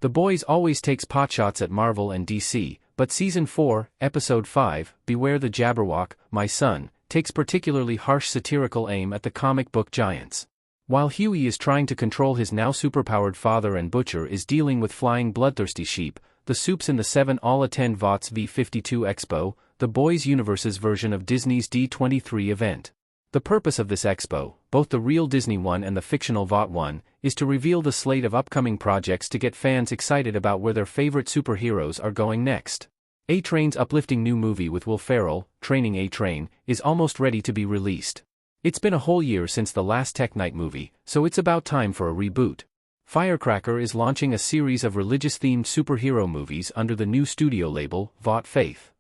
The Boys always takes potshots at Marvel and DC, but Season 4, Episode 5, Beware the Jabberwock, My Son, takes particularly harsh satirical aim at the comic book giants. While Huey is trying to control his now superpowered father and Butcher is dealing with flying bloodthirsty sheep, the Soups in the 7 all attend VOT's V52 Expo, the Boys Universe's version of Disney's D23 event. The purpose of this expo, both the real Disney one and the fictional VOT one, is to reveal the slate of upcoming projects to get fans excited about where their favorite superheroes are going next. A-Train's uplifting new movie with Will Ferrell, Training A-Train, is almost ready to be released. It's been a whole year since the last Tech Night movie, so it's about time for a reboot. Firecracker is launching a series of religious-themed superhero movies under the new studio label, VOT Faith.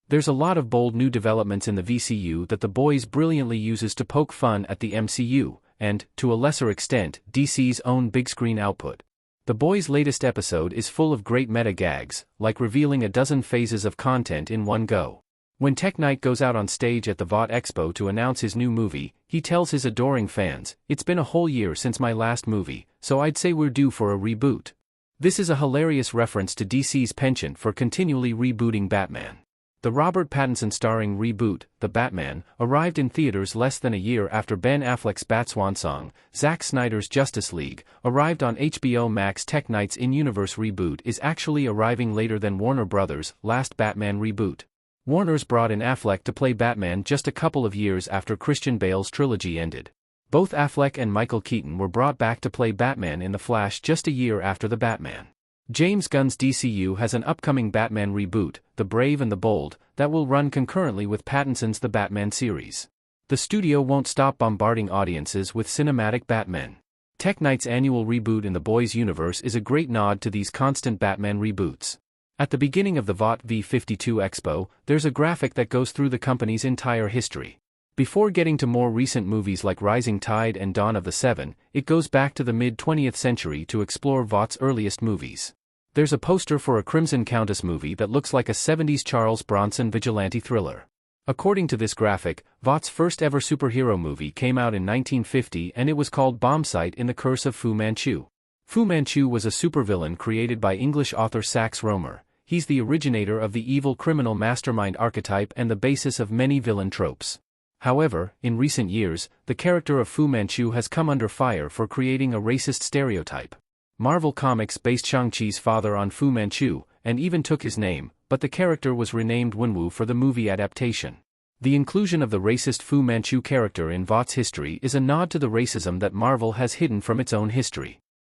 There's a lot of bold new developments in the VCU that The Boys brilliantly uses to poke fun at the MCU, and, to a lesser extent, DC's own big-screen output. The Boys' latest episode is full of great meta gags, like revealing a dozen phases of content in one go. When Tech Knight goes out on stage at the VOT Expo to announce his new movie, he tells his adoring fans, "It's been a whole year since my last movie, so I'd say we're due for a reboot." This is a hilarious reference to DC's penchant for continually rebooting Batman. The Robert Pattinson starring reboot, The Batman, arrived in theaters less than a year after Ben Affleck's Batswan Song. Zack Snyder's Justice League, arrived on HBO Max. Tech Knight's in-universe reboot is actually arriving later than Warner Bros.' last Batman reboot. Warner's brought in Affleck to play Batman just a couple of years after Christian Bale's trilogy ended. Both Affleck and Michael Keaton were brought back to play Batman in The Flash just a year after The Batman. James Gunn's DCU has an upcoming Batman reboot, The Brave and the Bold, that will run concurrently with Pattinson's The Batman series. The studio won't stop bombarding audiences with cinematic Batmen. Tech Knight's annual reboot in the Boys universe is a great nod to these constant Batman reboots. At the beginning of the VOT V52 Expo, there's a graphic that goes through the company's entire history. Before getting to more recent movies like Rising Tide and Dawn of the Seven, it goes back to the mid-20th century to explore VOT's earliest movies. There's a poster for a Crimson Countess movie that looks like a 70s Charles Bronson vigilante thriller. According to this graphic, VOT's first ever superhero movie came out in 1950 and it was called Bombsight in the Curse of Fu Manchu. Fu Manchu was a supervillain created by English author Sax Rohmer. He's the originator of the evil criminal mastermind archetype and the basis of many villain tropes. However, in recent years, the character of Fu Manchu has come under fire for creating a racist stereotype. Marvel Comics based Shang-Chi's father on Fu Manchu, and even took his name, but the character was renamed Wenwu for the movie adaptation. The inclusion of the racist Fu Manchu character in VOT's history is a nod to the racism that Marvel has hidden from its own history.